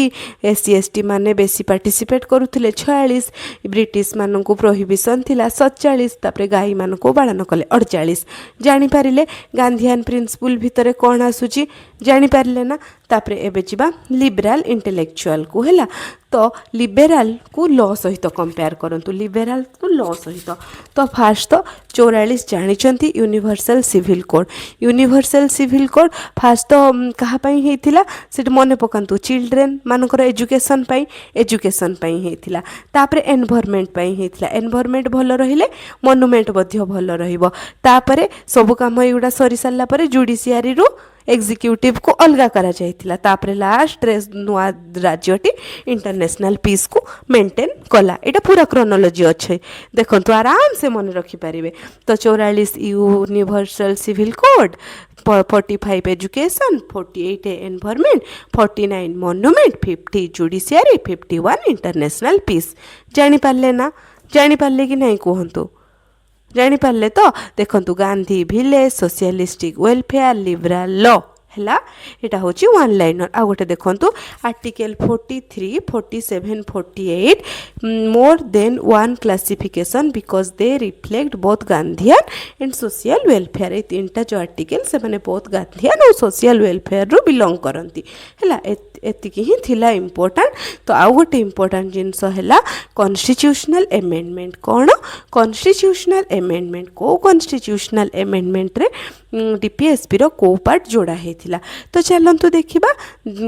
SC/ST ମାନେ ବେଶୀ ପାର୍ଟିସିପେଟ୍ କରୁଥିଲେ 46। ବ୍ରିଟିଶମାନଙ୍କୁ ପ୍ରୋହିବିସନ୍ ଥିଲା 47। ତାପରେ ଗାଈମାନଙ୍କୁ ପାଳନ କଲେ 48। ଜାଣିପାରିଲେ ଗାନ୍ଧିଆନ୍ ପ୍ରିନ୍ସିପଲ୍ ଭିତରେ କ'ଣ ଆସୁଛି? ଜାଣିପାରିଲେ ନା? तापर एबे जिबा लिबराल इंटेलेक्चुअल को हैला तो लिबेराल को लॉ सहित कंपेयर करंतु लिबेराल को लॉ सहित तो फास्ट तो 44 जानिचंती यूनिवर्सल सिविल कोड फास्ट तो कहा पई हेतिला सेट मने पकांतु चिल्ड्रेन मानकर एजुकेशन पई हेतिला तापर एनवायरनमेंट पई हेतिला एनवायरनमेंट भलो रहिले मॉन्यूमेंट मध्ये भलो रहिबो तापर सब काम एगुडा सरी सारला परे जुडिशियरी रु एग्जीक्यूटिव को अलगा करा जाइथिला तापर लास्ट नुआ राज्यटी इंटरनेशनल पीस को मेंटेन कला एटा पूरा क्रोनोलॉजी अच्छे देखंतु आराम से मन रखी पारिबे तो 44 universal civil code 45 education 48 environment 49 monument 50 judiciary 51 international peace जानि पारले कि नहीं कहंतु जानी पारले तो देखंतु Gandhi village socialistic welfare liberal law हैला एटा होची वन लाइनर आ गोटे देखंतु article 43 47 48 more than one classification because they reflect both Gandhian and social welfare ए तीनटा जो आर्टिकल से माने बोथ गांधीयन और सोशल वेलफेयर रो बिलोंग करंती हैला एतिकी ही थिला इम्पोर्टेंट तो आउ गोटे इम्पोर्टेंट जिनस है कॉन्स्टिट्यूशनल एमेंडमेंट कौन कॉन्स्टिट्यूशनल एमेंडमेंट को कॉन्स्टिट्यूशनल एमेंडमेंट रे डीपीएसपी रो को पार्ट जोड़ा हेथिला तो चलंतु देखिबा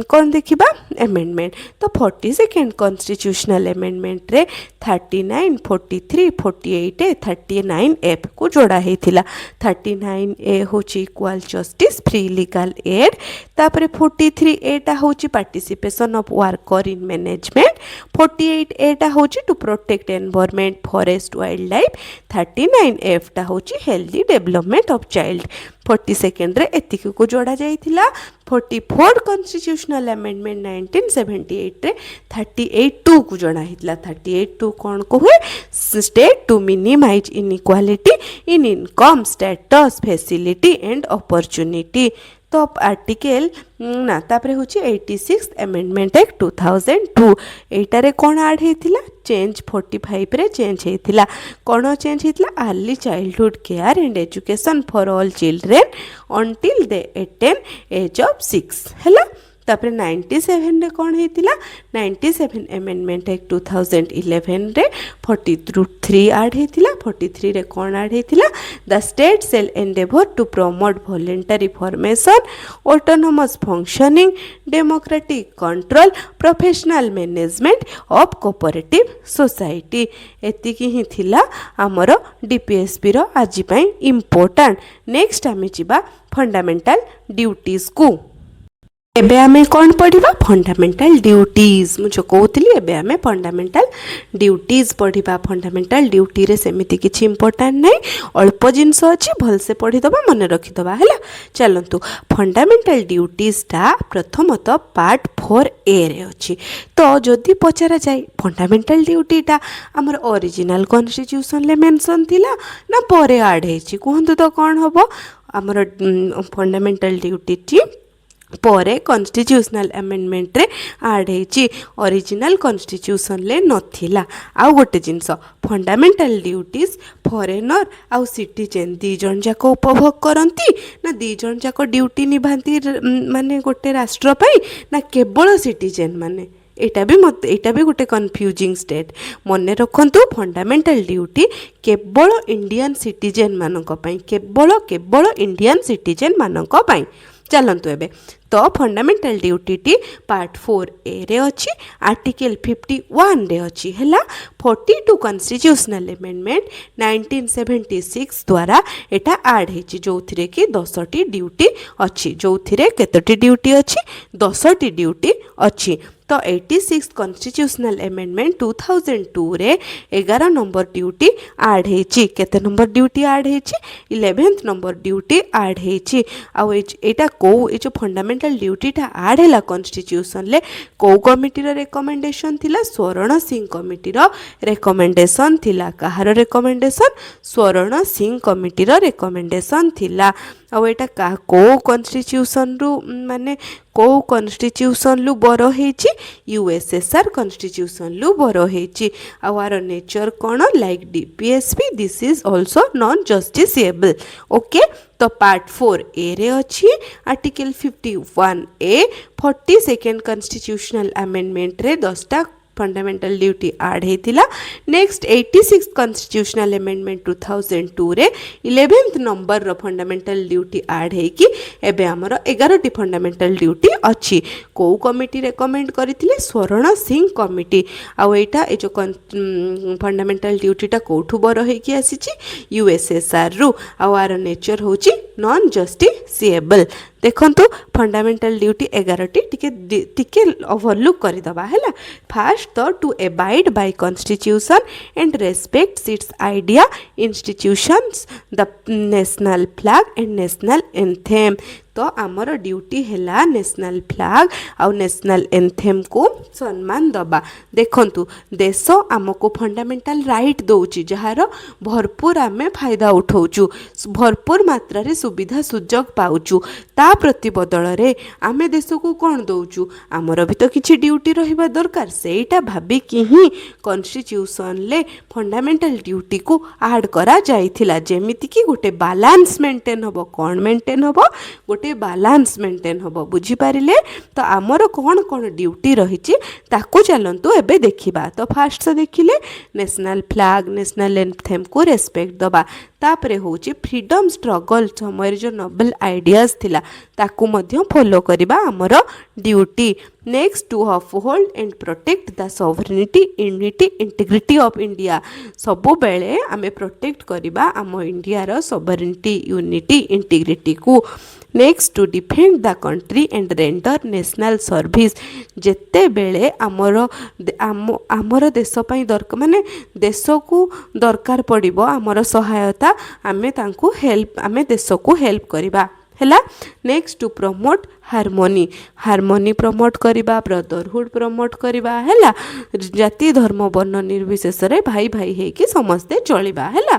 कौन देखिबा एमेंडमेंट तो 42nd कॉन्स्टिट्यूशनल एमेंडमेंट रे 39 43 48 ए 39 एफ को जोड़ा हेथिला 39 ए होची equal justice free legal aid तापर 43 एटा होची participation of worker in management 48 एटा होची to protect environment forest wildlife 39 F टा होची healthy development of child 42nd रे एतिकी को जोड़ा जाइथिला 44 कॉन्स्टिट्यूशनल अमेंडमेंट 1978 रे 38 को जोड़ा हितला 38 कौन को हुए state to minimise inequality in income status facility and opportunity तो आर्टिकल ना तापर होची 86 अमेंडमेंट एक्ट 2002 एटारे कौन ऐड हेतिला चेंज 45 रे चेंज हेतिला कौन चेंज हेतिला early childhood care and education for all children until they attain age of 6 हैला तापर 97 रे कौन हेतिला 97 अमेंडमेंट एक्ट 2011 रे 43 ऐड हेतिला 43 रे कौन ऐड हेतिला the state shall endeavour to promote voluntary formation autonomous functioning democratic control professional management of cooperative society एतिकी ही थिला हमर डीपीएसपी रो आज पई इंपोर्टेंट नेक्स्ट आमे जिबा फंडामेंटल ड्यूटीज को एबे आमे कौन पढ़िबा फंडामेंटल ड्यूटीज मुझे कहूली एबे आमे फंडामेंटल ड्यूटीज पढ़िबा फंडामेंटल ड्यूटी रे सेमिति किछि इंपोर्टेंट नै अल्प जिंस अछि भलसे पढ़िदबा मन रखिदबा हैला चलंतु फंडामेंटल ड्यूटीज ता प्रथमतः पार्ट 4A रे अछि तो जदि पचारा जाय फंडामेंटल ड्यूटी ता हमर ओरिजिनल कॉन्स्टिट्यूशन ले मेंशन थिला ना परे ऐड हेछि कहंतु तो कोन हबो हमर फंडामेंटल ड्यूटी टी परे कॉन्स्टिट्यूशनल अमेंडमेंट रे ऐड हेची ओरिजिनल कॉन्स्टिट्यूशन ले नथिला आउ गोटे जिंस फंडामेंटल ड्यूटीज फॉरेनर आउ सिटीजन दी जन जाक उपभोग करंती ना दी जन जाक ड्यूटी निभांती माने गोटे राष्ट्र पई ना केवल सिटीजन माने एटा भी गोटे कन्फ्यूजिंग स्टेट मने रखंतु फंडामेंटल ड्यूटी केवल इंडियन सिटीजन मानक पई केवल इंडियन सिटीजन मानक पई चलंतु एबे तो fundamental duty T part 4A रे अछि आर्टिकल 51 रे अछि हैला 42 कॉन्स्टिट्यूशनल अमेंडमेंट 1976 द्वारा एटा ऐड हेछि जोथिरे कि 10टी ड्यूटी अछि जोथिरे केतटी ड्यूटी अछि 10टी ड्यूटी अछि तो 86 कॉन्स्टिट्यूशनल अमेंडमेंट 2002 रे 11 नंबर ड्यूटी ऐड हेछि केते नंबर ड्यूटी ऐड हेछि 11th नंबर ड्यूटी ऐड हेछि आ एटा को ए जो फंडामेंटल ड्यूटी टा ऐड हैला कॉन्स्टिट्यूशन ले को कमिटी रो रिकमेंडेशन थिला स्वर्ण सिंह कमिटी रो रिकमेंडेशन थिला कहार रिकमेंडेशन स्वर्ण सिंह कमिटी रो रिकमेंडेशन थिला ଆଉ ଏଇଟା କେଉଁ କନଷ୍ଟିଚ୍ୟୁସନରୁ ମାନେ କେଉଁ କନଷ୍ଟିଚ୍ୟୁସନରୁ ବର ହେଇଛି ୟୁଏସ୍ଏସ୍ଆର୍ କନଷ୍ଟିଚ୍ୟୁସନରୁ ବର ହେଇଛି। ଆଉ ଆର ନେଚର କ'ଣ like DPSP this is also non justiciable. Okay, ତ ପାର୍ଟ 4 ରେ ଅଛି ଆର୍ଟିକଲ 51A 42nd କନଷ୍ଟିଚ୍ୟୁସନାଲ ଆମେଣ୍ଡମେଣ୍ଟରେ 10ଟା फंडामेंटल ड्यूटी आड होता। Next 86 constitutional amendment 2002 11th number रो फंडामेंटल ड्यूटी आड होगी एबे हमर 11टी फंडामेंटल ड्यूटी अच्छी। कौ कमिटी रेकमेंड करथिले स्वर्ण सिंह कमिटी। आउ एटा ए जो फंडामेंटल ड्यूटीटा कौठू बर होगी आसीची यूएसएसआर रु। आउ आर नेचर होची नॉन जस्टिसिएबल। देखंतु फंडामेंटल ड्यूटी 11टी टिके ओवरलुक करदबा हैला। फास्ट तो to abide by constitution and respect its idea institutions the national flag and national anthem. तो आमर ड्यूटी हैला नेशनल फ्लैग आउ नेशनल एंथेम को सम्मान दबा। देखंतु देश आमको फंडामेंटल राइट दौची जहार भरपूर आमे फायदा उठाउचु, भरपूर मात्रा रे सुविधा सुजोग पाउचु। ता प्रति बदल रे आमे देश को कौन दौचु, आमर भी तो किछि ड्यूटी रहिबा दरकार। सेटा भाबी कि ही कॉन्स्टिट्यूशन ले फंडामेंटल ड्यूटी को ऐड करा जाइथिला जेमिति कि गोटे बैलेंस मेंटेन हबो। कौन मेंटेन हबो, गोटे बैलेंस मेंटेन हबो। बुझी पारिले? तो आमर कौन कौन ड्यूटी रहिछि ताकू चलंतु एबे देखिबा। तो फास्ट से देखिले नेशनल फ्लैग नेशनल एंथेम को रेस्पेक्ट दबा। तापरे होची फ्रीडम स्ट्रगल समय जो नोबेल आइडियाज थिला ताकू मध्य फॉलो करिबा आमर duty. Next to uphold and protect the sovereignty unity integrity of India. सबु बेले आमे प्रोटेक्ट करिबा आम इंडिया रो सॉवरेनिटी यूनिटी इंटीग्रिटी को। Next to defend the country and render national service. जेते बेले आमर देश पई दरकार माने देश को दरकार पड़िबो आमर सहायता आमे तांको हेल्प आमे देश को हेल्प करिबा हैला। Next to promote harmony, harmony promote करिबा, ब्रदरहुड प्रमोट करिबा हैला। जाति धर्म वर्ण निर्विशेष रे भाई भाई हेकी समस्ते चलिबा हैला।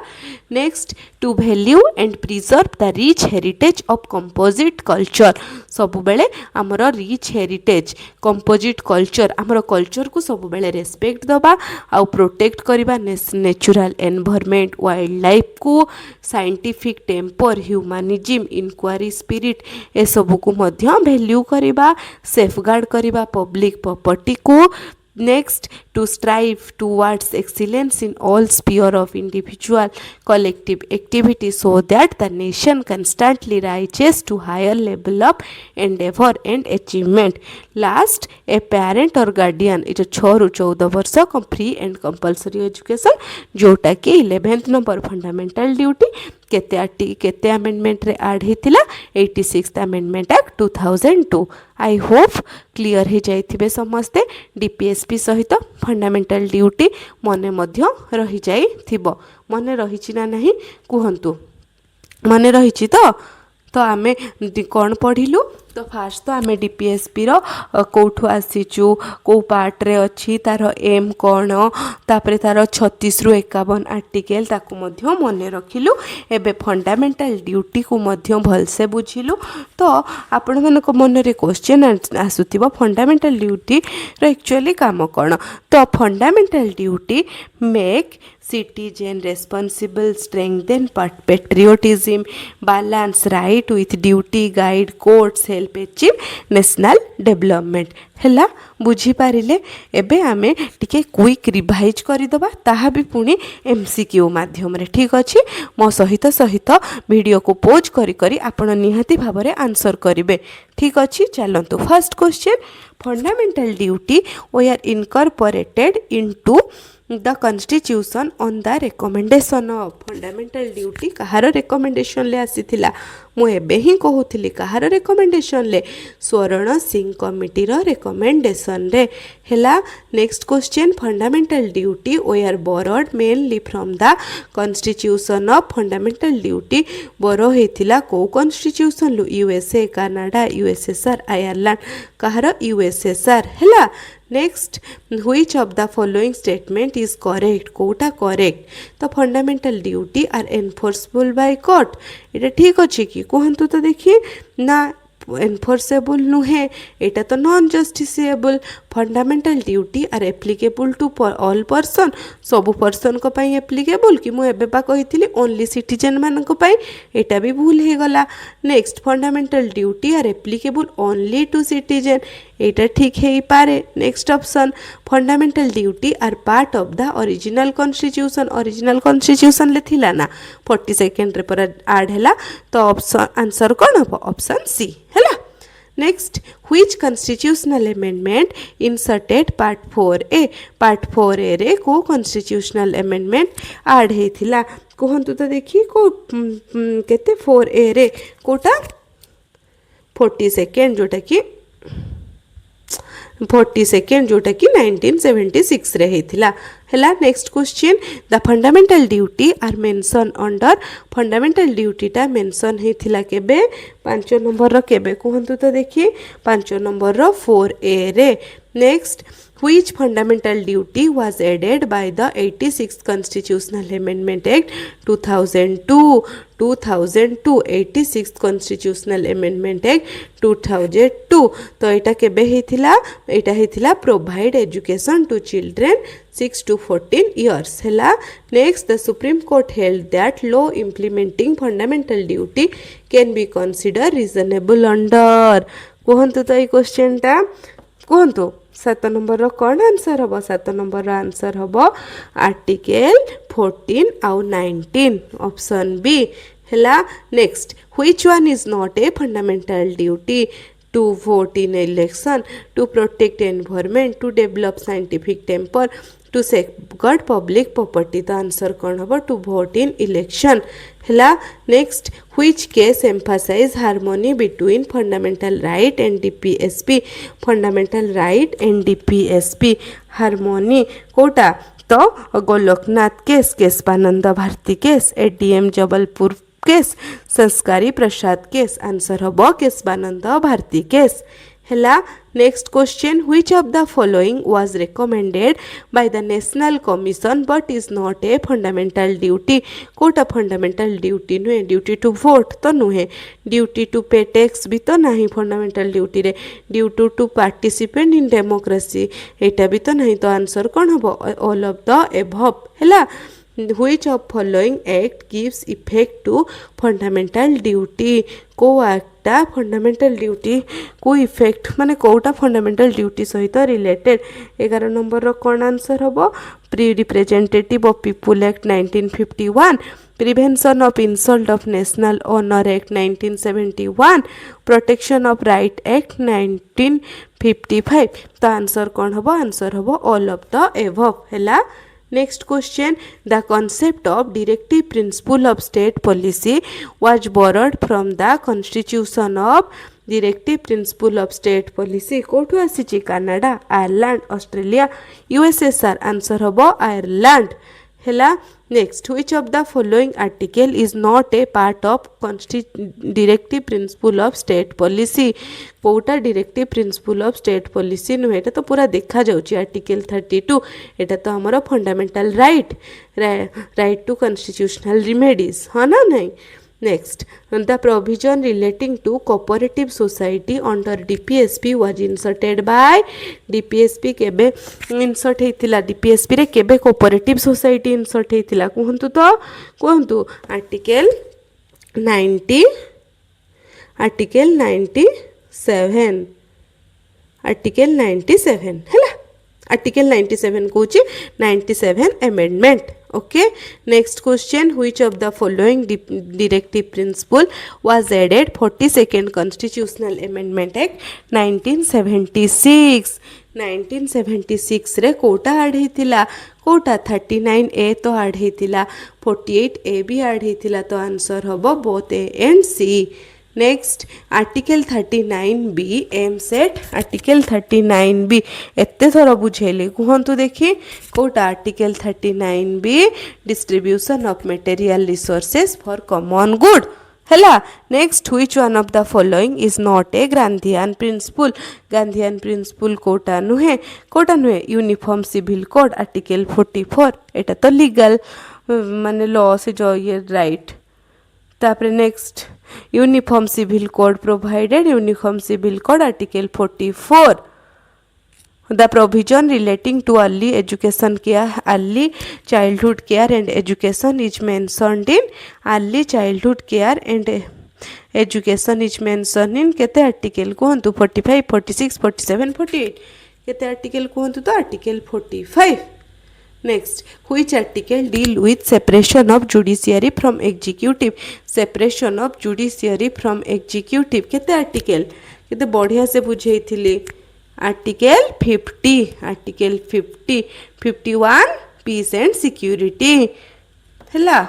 Next to value and preserve the rich heritage of composite culture. सब बेले आमर रिच हेरिटेज कंपोजिट कल्चर आमर कल्चर को सब बेले रेस्पेक्ट दबा आउ प्रोटेक्ट करिबा। नेचुरल एनवायरनमेंट वाइल्ड लाइफ को scientific temper humanism inquiry spirit ए सब को मध्य वैल्यू करिबा सेफगार्ड करिबा पब्लिक प्रॉपर्टी को। Next to strive towards excellence in all sphere of individual collective activity so that the nation constantly rises to higher level of endeavor and achievement. Last, a parent or guardian ये जो 6 ରୁ 14 वर्ष free and compulsory education जोटा कि 11th number fundamental duty केते amendment रे add हेतिला 86th amendment act 2002। I hope clear हो जाइथिबे समस्ते। डीपीएसपी सहित फंडामेंटल ड्यूटी मने मध्य रही जाइथिबो। मने रहिछि ना नहीं कुहंतु, मने रहिछि तो आमे कौन पढ़िलु। तो फास्ट तो आमे डीपीएसपी रो कोठु आसीचु को पार्ट रे अछि तार एम कोन तापरे तार 36 रु 51 आर्टिकल ताकू मध्य मने रखिलु। एबे फंडामेंटल ड्यूटी को मध्य भलसे बुझिलु। तो आपण मन को मन रे क्वेश्चन आसुतिबो फंडामेंटल ड्यूटी रो एक्चुअली काम कोन। तो fundamental duty make citizen responsible, strengthen patriotism, balance right with duty, guide courts, help achieve national development हैला। बुझी पारिले? एबे आमे टिके क्विक रिवाइज करिदबा ताहा भी पुणी एमसीक्यू माध्यम रे। ठीक अछि, मो सहित सहित वीडियो को पोज करी करी आपण निहाती भाबरे आंसर करिवे। ठीक अछि, चलंतु first question fundamental duty were incorporated into the constitution on the recommendation of. Fundamental duty कहार रिकमेंडेशन ले आसीथिला मु एबे ही कहूथिली कहार रिकमेंडेशन ले स्वर्ण सिंह कमिटी रो रिकमेंडेशन रे हैला। Next question fundamental duty were borrowed mainly from the constitution of. Fundamental duty borrow हेतिला को कॉन्स्टिट्यूशन लु यूएसए कनाडा यूएसएसआर आयरलैंड कहार यूएसएसआर हैला। Next which of the following statement is correct कोटा correct तो fundamental duty are enforceable by court एटा ठीक अच्छे कि कहतु तो देखिए ना एनफोर्सेबल नुहे एटा तो non justiciable fundamental duty are applicable to all person सबु पर्सन को पाई एप्लिकेबल कि मु एबे बा कहितली ओनली सिटीजन मान को पाई एटा भी भूल हे गला next fundamental duty are applicable only to citizen एटा ठीक है पारे next option fundamental duty are part of the original constitution ले थिला ना 42 रे पर ऐड हैला तो ऑप्शन आंसर कोन हो ऑप्शन सी हैला next which constitutional amendment inserted part 4A रे को कॉन्स्टिट्यूशनल अमेंडमेंट ऐड हेथिला कहंतु तो देखि को केते 4A रे कोटा 42 जोटा कि 42 जोटा कि 1976 रे हेथिला हैला next question the fundamental duty are mention under fundamental duty टा मेंशन हेथिला केबे 5 नंबर रो केबे कहंतु तो देखिए 5 नंबर रो 4A रे next which fundamental duty was added by the 86th Constitutional Amendment Act 2002 86th Constitutional Amendment Act 2002 तो एटा केबे हेथिला एटा हेथिला provide education to children 6 to 14 years हैला next the Supreme Court held that law implementing fundamental duty can be considered reasonable under कहंतु तो ए question टा कहंतु 7 number कौन answer हम 7 number answer हम article 14 आउ 19 option B हैला next which one is not a fundamental duty to vote in election to protect environment to develop scientific temper to safeguard public property तो answer कौन हम to vote in election हैला next which case emphasize harmony between fundamental right and DPSP fundamental right and DPSP harmony कोटा तो Golaknath case Kesavananda Bharati case ADM Jabalpur case Sankari Prasad case answer हम Keshavananda Bharati case हैला next question which of the following was recommended by the national commission but is not a fundamental duty कोटा fundamental duty नुहे duty to vote तो नुहे duty to pay tax भी तो नहीं fundamental duty रे duty to participate in democracy एटा भी तो नहीं तो आंसर कौन हम ऑल ऑफ द एबव हैला which of following act gives effect to fundamental duty को एक्टा फंडामेंटल ड्यूटी को इफेक्ट माने कोटा फंडामेंटल ड्यूटी सहित रिलेटेड 11 नंबर रो कौन आंसर हम pre representative of people act 1951 prevention of insult of national honour act 1971 protection of right act 1955 तो आंसर कौन हम आंसर हम ऑल ऑफ द एबव हैला next question the concept of directive principle of state policy was borrowed from the constitution of directive principle of state policy कोठु आसी Canada Ireland Australia USSR answer हम Ireland हैला next which of the following article is not a part of directive principle of state policy कोटा directive principle of state policy नुहे एटा तो पूरा देखा जाउची आर्टिकल 32 एटा तो हमर fundamental right to constitutional remedies हाँ ना नहीं next the provision relating to cooperative society under DPSP was inserted by DPSP केबे इंसर्ट हेतिला डीपीएसपी रे केबे कोऑपरेटिव सोसाइटी इंसर्ट हेतिला कहंतु आर्टिकल 97 आर्टिकल 97 हैला आर्टिकल 97 कहूँ 97 amendment okay next question which of the following directive principle was added 42nd constitutional amendment act 1976 रे Kota add हेतिला Kota 39A तो ऐड हेतिला 48A भी ऐड हेतिला तो आंसर हबो both A and C next article 39B एम सेट article 39B एते थोड़ा बुझेले कहतु देखिए कोटा article 39B distribution of material resources for common good ହେଲା। Next which one of the following is not a Gandhian principle. Gandhian principle କେଉଁଟା ନୁହେଁ, ୟୁନିଫର୍ମ ସିଭିଲ୍ କୋଡ୍ ଆର୍ଟିକଲ 44 ଏଇଟା ତ ଲିଗାଲ ମାନେ ଲ ସେ ଇଏ ରାଇଟ୍। ତାପରେ next uniform civil code provided uniform civil code article 44 the provision relating to early education care early childhood care and education is mentioned in early childhood care and education is mentioned in केते article कहतु 45 46 47 48 केते article कहतु तो article 45। Next, which article deal with separation of judiciary from executive? Separation of judiciary from executive केते article केते बढ़िया से बुझेई थिले article 50 article 50 51 peace and security हैला।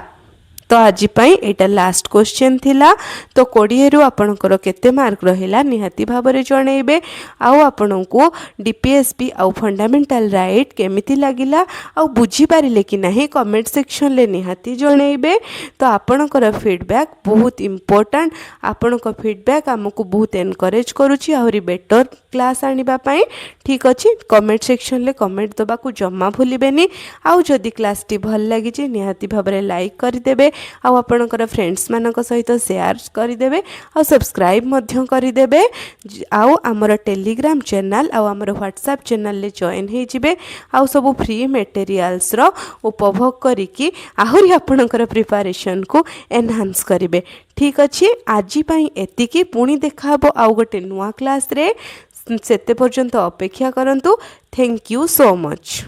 तो आज एटा लास्ट क्वेश्चन थिला। तो 20 रु आपनकर केते मार्क रहिला निहाती भाबरे जणैबे। आउ आपनकु डीपीएसपी आउ फंडामेंटल राइट केमिति लागिला आउ बुझी पारिले कि नाही कमेंट सेक्शन ले निहाती जणैबे। तो आपनकर फीडबैक बहुत इंपोर्टेंट। आपनक फीडबैक हमकु बहुत एनकरेज करूची आउरी बेटर क्लास आनिबा पई। ठीक अछि, कमेंट सेक्शन ले कमेंट दबा को जम्मा भूलिबेनी। आउ जदि क्लास टी भल लागि जे निहाती भाबरे लाइक करि देबे आउ आपणकर फ्रेंड्स मानक सहित शेयर करदेवे आउ सब्सक्राइब मध्य करदेवे। आउ आमर टेलीग्राम चैनल आउ आमर व्हाट्सएप चैनल ले जॉइन हो जिवे आउ सब फ्री मटेरियल्स रो उपभोग करिकी आहुरी आपणकर प्रिपरेशन को एनहांस करिवे। ठीक अछि, आज पई एतिकी पुणी देखाबो आउ गोटे नुआ क्लास रे। सेते पर्यंत अपेक्षा करंतु। Thank you so much.